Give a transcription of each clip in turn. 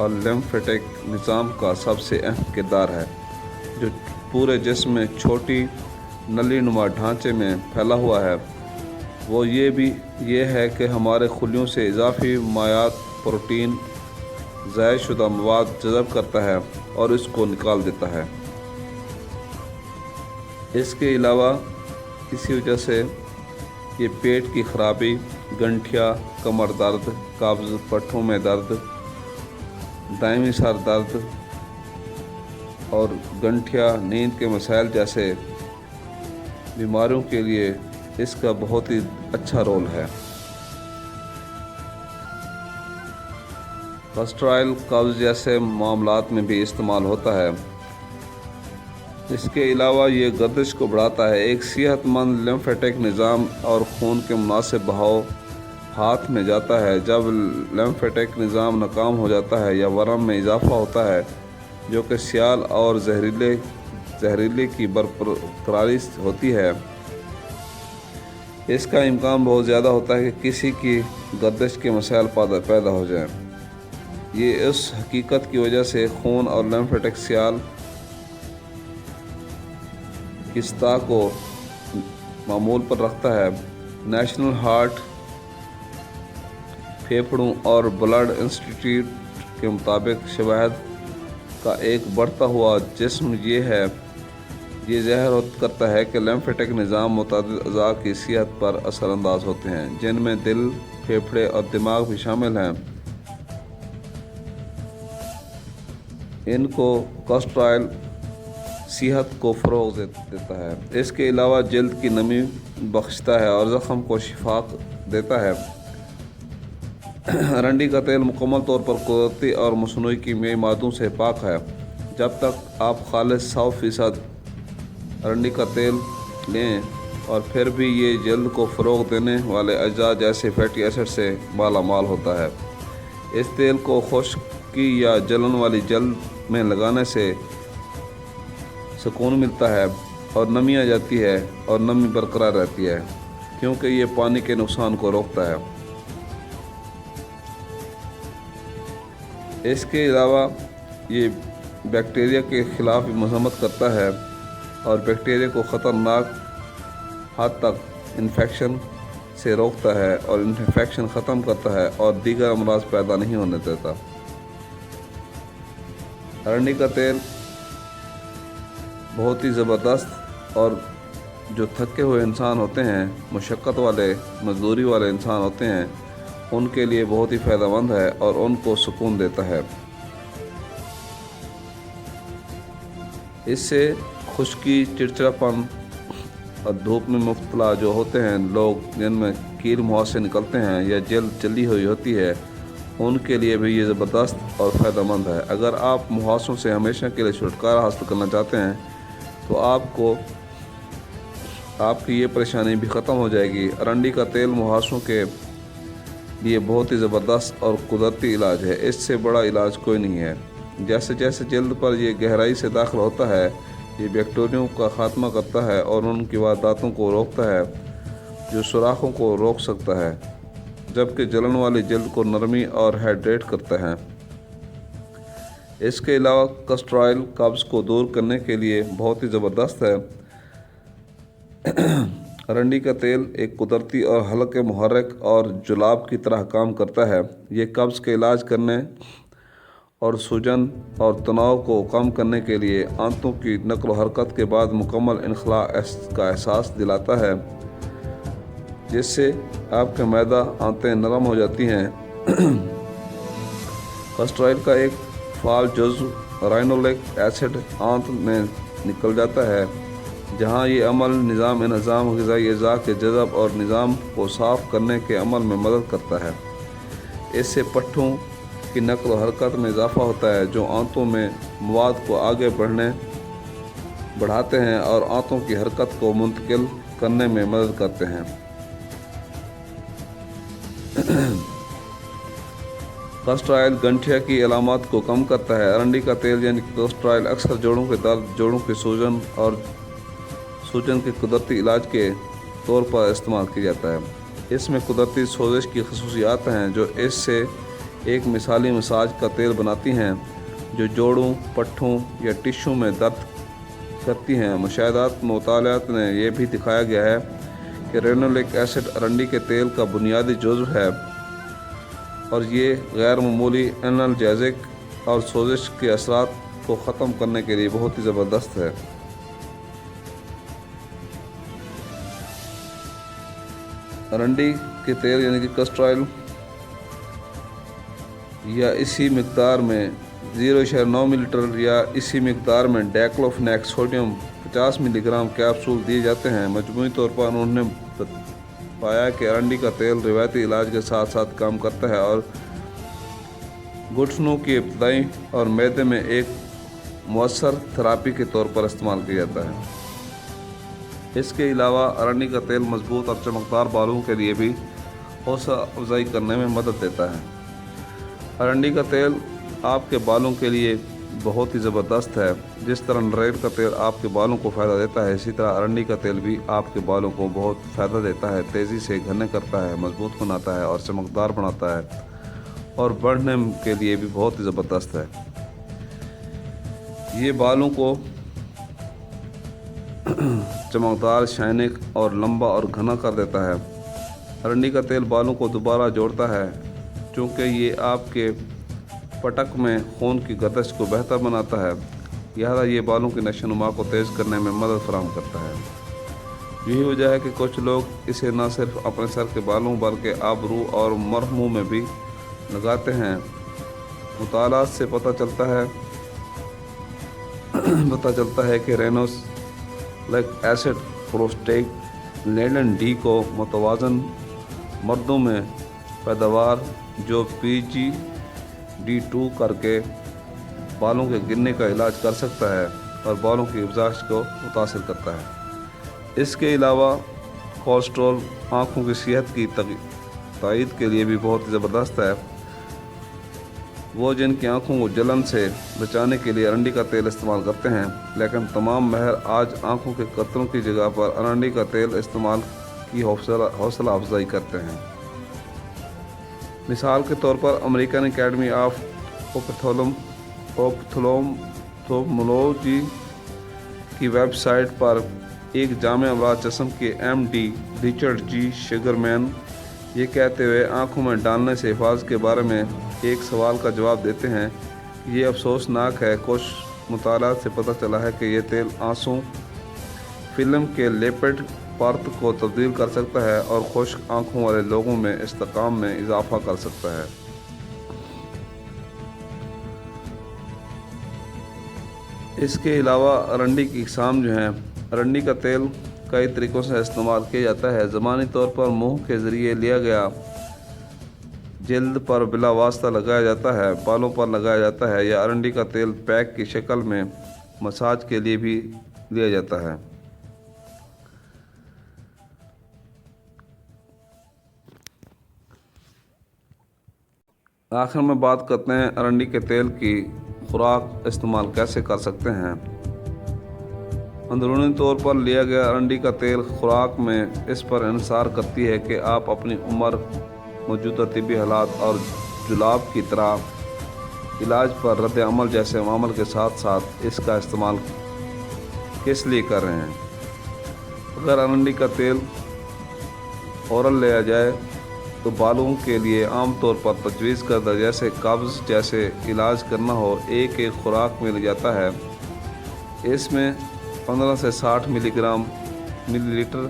اور لیمفیٹک نظام کا سب سے اہم کردار ہے، جو پورے جسم میں چھوٹی نلی نما ڈھانچے میں پھیلا ہوا ہے۔ وہ یہ ہے کہ ہمارے خلیوں سے اضافی مائعات، پروٹین، ضائع شدہ مواد جذب کرتا ہے اور اس کو نکال دیتا ہے۔ اس کے علاوہ اسی وجہ سے یہ پیٹ کی خرابی، گنٹھیا، کمر درد، قبض، پٹھوں میں درد، دائمی سر درد اور گنٹھیا، نیند کے مسائل جیسے بیماریوں کے لیے اس کا بہت ہی اچھا رول ہے۔ کیسٹر آئل قبض جیسے معاملات میں بھی استعمال ہوتا ہے۔ اس کے علاوہ یہ گردش کو بڑھاتا ہے۔ ایک صحت مند لیمفیٹک نظام اور خون کے مناسب بہاؤ ہاتھ میں جاتا ہے۔ جب لیمفیٹک نظام ناکام ہو جاتا ہے یا ورم میں اضافہ ہوتا ہے، جو کہ سیال اور زہریلے کی برقراری ہوتی ہے، اس کا امکان بہت زیادہ ہوتا ہے کہ کسی کی گردش کے مسائل پیدا ہو جائیں۔ یہ اس حقیقت کی وجہ سے خون اور لیمفیٹک سیال کی سطح کو معمول پر رکھتا ہے۔ نیشنل ہارٹ، پھیپھڑوں اور بلڈ انسٹی ٹیوٹ کے مطابق شواہد کا ایک بڑھتا ہوا جسم یہ ظاہر کرتا ہے کہ لیمفیٹک نظام متعدد اعضاء کی صحت پر اثر انداز ہوتے ہیں، جن میں دل، پھیپھڑے اور دماغ بھی شامل ہیں۔ ان کو کیسٹر آئل صحت کو فروغ دیتا ہے۔ اس کے علاوہ جلد کی نمی بخشتا ہے اور زخم کو شفا دیتا ہے۔ ارنڈی کا تیل مکمل طور پر قدرتی اور مصنوعی کیمیائی مادوں سے پاک ہے۔ جب تک آپ خالص 100% ارنڈی کا تیل لیں اور پھر بھی یہ جلد کو فروغ دینے والے اجزاء جیسے فیٹی ایسڈ سے مالا مال ہوتا ہے۔ اس تیل کو خشکی یا جلن والی جلد میں لگانے سے سکون ملتا ہے اور نمی آ جاتی ہے اور نمی برقرار رہتی ہے، کیونکہ یہ پانی کے نقصان کو روکتا ہے۔ اس کے علاوہ یہ بیکٹیریا کے خلاف بھی مزاحمت کرتا ہے اور بیکٹیریا کو خطرناک حد تک انفیکشن سے روکتا ہے اور انفیکشن ختم کرتا ہے اور دیگر امراض پیدا نہیں ہونے دیتا۔ ارنڈی کا تیل بہت ہی زبردست، اور جو تھکے ہوئے انسان ہوتے ہیں، مشقت والے، مزدوری والے انسان ہوتے ہیں، ان کے لیے بہت ہی فائدہ مند ہے اور ان کو سکون دیتا ہے۔ اس سے خشکی، چڑچڑاپن اور دھوپ میں مبتلا جو ہوتے ہیں لوگ، جن میں کیل مہاسے نکلتے ہیں یا جلد جلی ہوئی ہوتی ہے، ان کے لیے بھی یہ زبردست اور فائدہ مند ہے۔ اگر آپ مہاسوں سے ہمیشہ کے لیے چھٹکارا حاصل کرنا چاہتے ہیں تو آپ کی یہ پریشانی بھی ختم ہو جائے گی۔ ارنڈی کا تیل مہاسوں کے لیے بہت ہی زبردست اور قدرتی علاج ہے۔ اس سے بڑا علاج کوئی نہیں ہے۔ جیسے جیسے جلد پر یہ گہرائی سے داخل ہوتا ہے، یہ بیکٹیریوں کا خاتمہ کرتا ہے اور ان کی وارداتوں کو روکتا ہے جو سوراخوں کو روک سکتا ہے، جبکہ جلن والی جلد کو نرمی اور ہائیڈریٹ کرتا ہے۔ اس کے علاوہ کیسٹر آئل قبض کو دور کرنے کے لیے بہت ہی زبردست ہے۔ ارنڈی کا تیل ایک قدرتی اور ہلکے محرک اور جلاب کی طرح کام کرتا ہے۔ یہ قبض کے علاج کرنے اور سوجن اور تناؤ کو کم کرنے کے لیے آنتوں کی نقل و حرکت کے بعد مکمل انخلاء کا احساس دلاتا ہے، جس سے آپ کا معدہ، آنتیں نرم ہو جاتی ہیں۔ کیسٹر آئل کا ایک فعال جزو رائنولک ایسڈ آنت میں نکل جاتا ہے، جہاں یہ عمل نظام انہضام غذائی اجزاء کے جذب اور نظام کو صاف کرنے کے عمل میں مدد کرتا ہے۔ اس سے پٹھوں کی نقل و حرکت میں اضافہ ہوتا ہے، جو آنتوں میں مواد کو آگے بڑھاتے ہیں اور آنتوں کی حرکت کو منتقل کرنے میں مدد کرتے ہیں۔ کیسٹر آئل گنٹھیا کی علامات کو کم کرتا ہے۔ ارنڈی کا تیل یعنی کیسٹر آئل اکثر جوڑوں کے درد، جوڑوں کی سوجن اور سوجن کے قدرتی علاج کے طور پر استعمال کیا جاتا ہے۔ اس میں قدرتی سوزش کی خصوصیات ہیں جو اس سے ایک مثالی مساج کا تیل بناتی ہیں جو جوڑوں، پٹھوں یا ٹشو میں درد کرتی ہیں۔ مشاہدات مطالعات نے یہ بھی دکھایا گیا ہے کہ رینولک ایسڈ ارنڈی کے تیل کا بنیادی جزو ہے اور یہ غیر معمولی انالجیزک اور سوزش کے اثرات کو ختم کرنے کے لیے بہت ہی زبردست ہے۔ ارنڈی کے تیل یعنی کہ کسٹر آئل یا اسی مقدار میں 0.9 ملی لیٹر یا اسی مقدار میں ڈیکلوفینیک سوڈیم 50 ملی گرام کیپسول دیے جاتے ہیں۔ مجموعی طور پر انہوں نے پایا کہ ارنڈی کا تیل روایتی علاج کے ساتھ ساتھ کام کرتا ہے اور گھٹنوں کی ابتدائی اور معدے میں ایک مؤثر تھراپی کے طور پر استعمال کیا جاتا ہے۔ اس کے علاوہ ارنڈی کا تیل مضبوط اور چمکدار بالوں کے لیے بھی حوصلہ افزائی کرنے میں مدد دیتا ہے۔ ارنڈی کا تیل آپ کے بالوں کے لیے بہت ہی زبردست ہے۔ جس طرح ناریل کا تیل آپ کے بالوں کو فائدہ دیتا ہے، اسی طرح ارنڈی کا تیل بھی آپ کے بالوں کو بہت فائدہ دیتا ہے۔ تیزی سے گھنے کرتا ہے، مضبوط بناتا ہے اور چمکدار بناتا ہے اور بڑھنے کے لیے بھی بہت ہی زبردست ہے۔ یہ بالوں کو چمکدار، شائننگ اور لمبا اور گھنا کر دیتا ہے۔ ارنڈی کا تیل بالوں کو دوبارہ جوڑتا ہے چونکہ یہ آپ کے پٹک میں خون کی گردش کو بہتر بناتا ہے، لہذا یہ بالوں کی نشو و نما کو تیز کرنے میں مدد فراہم کرتا ہے۔ یہی وجہ ہے کہ کچھ لوگ اسے نہ صرف اپنے سر کے بالوں بلکہ آبرو اور مرہموں میں بھی لگاتے ہیں۔ مطالعات سے پتہ چلتا ہے کہ رینولک ایسڈ پروسٹیگلینڈن ڈی کو متوازن مردوں میں پیداوار جو PGD2 کر کے بالوں کے گرنے کا علاج کر سکتا ہے اور بالوں کی افزائش کو متاثر کرتا ہے۔ اس کے علاوہ کولیسٹرول آنکھوں کی صحت کی تائید کے لیے بھی بہت زبردست ہے۔ وہ جن کی آنکھوں کو جلن سے بچانے کے لیے ارنڈی کا تیل استعمال کرتے ہیں، لیکن تمام ماہر آج آنکھوں کے قطروں کی جگہ پر ارنڈی کا تیل استعمال کی حوصلہ افزائی کرتے ہیں۔ مثال کے طور پر امریکن اکیڈمی آف اوپتھالمولوجی کی ویب سائٹ پر ایک جامع امراض جسم کے MD رچرڈ جی شیگرمین یہ کہتے ہوئے آنکھوں میں ڈالنے سے حفاظت کے بارے میں ایک سوال کا جواب دیتے ہیں کہ یہ افسوسناک ہے۔ کچھ مطالعات سے پتہ چلا ہے کہ یہ تیل آنسو فلم کے لیپڈ پرت کو تبدیل کر سکتا ہے اور خشک آنکھوں والے لوگوں میں استحکام میں اضافہ کر سکتا ہے۔ اس کے علاوہ ارنڈی کی اقسام جو ہیں، ارنڈی کا تیل کئی طریقوں سے استعمال کیا جاتا ہے۔ زمانی طور پر منہ کے ذریعے لیا گیا، جلد پر بلا واسطہ لگایا جاتا ہے، بالوں پر لگایا جاتا ہے یا ارنڈی کا تیل پیک کی شکل میں مساج کے لیے بھی لیا جاتا ہے۔ آخر میں بات کرتے ہیں ارنڈی کے تیل کی خوراک استعمال کیسے کر سکتے ہیں۔ اندرونی طور پر لیا گیا ارنڈی کا تیل خوراک میں اس پر انحصار کرتی ہے کہ آپ اپنی عمر، موجودہ طبی حالات اور جلاب کی طرح علاج پر رد عمل جیسے عوامل کے ساتھ ساتھ اس کا استعمال کس لیے کر رہے ہیں۔ اگر ارنڈی کا تیل اورل لیا جائے تو بالوں کے لیے عام طور پر تجویز کردہ جیسے قبض جیسے علاج کرنا ہو، ایک خوراک میں لیا جاتا ہے۔ اس میں 15 سے 60 ملی لیٹر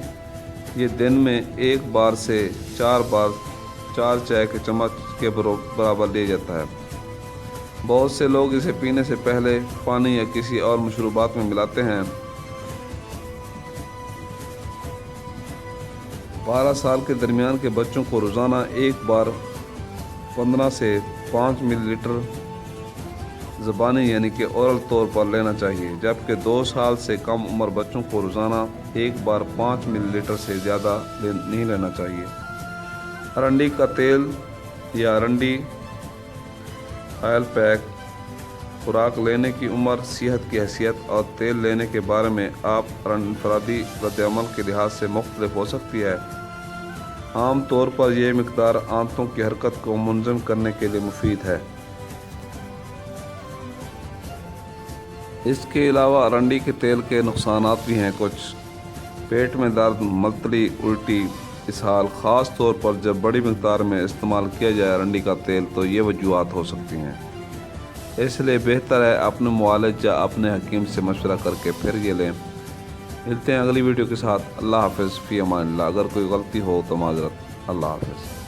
یہ دن میں ایک بار سے 4 چائے کے چمچ کے برابر لیا جاتا ہے۔ بہت سے لوگ اسے پینے سے پہلے پانی یا کسی اور مشروبات میں ملاتے ہیں۔ 12 سال کے درمیان کے بچوں کو روزانہ ایک بار 15 سے 5 ملی لیٹر زبانی یعنی کہ اورل طور پر لینا چاہیے، جبکہ 2 سال سے کم عمر بچوں کو روزانہ ایک بار 5 ملی لیٹر سے زیادہ نہیں لینا چاہیے۔ ارنڈی کا تیل یا ارنڈی آئل پیک خوراک لینے کی عمر، صحت کی حیثیت اور تیل لینے کے بارے میں آپ انفرادی رد عمل کے لحاظ سے مختلف ہو سکتی ہے۔ عام طور پر یہ مقدار آنتوں کی حرکت کو منظم کرنے کے لیے مفید ہے۔ اس کے علاوہ ارنڈی کے تیل کے نقصانات بھی ہیں کچھ۔ پیٹ میں درد، ملتڑی، الٹی، اسہال، خاص طور پر جب بڑی مقدار میں استعمال کیا جائے ارنڈی کا تیل تو یہ وجوہات ہو سکتی ہیں۔ اس لیے بہتر ہے اپنے معالج یا اپنے حکیم سے مشورہ کر کے پھر یہ لیں۔ ملتے ہیں اگلی ویڈیو کے ساتھ۔ اللہ حافظ، فی امان اللہ۔ اگر کوئی غلطی ہو تو معذرت۔ اللہ حافظ۔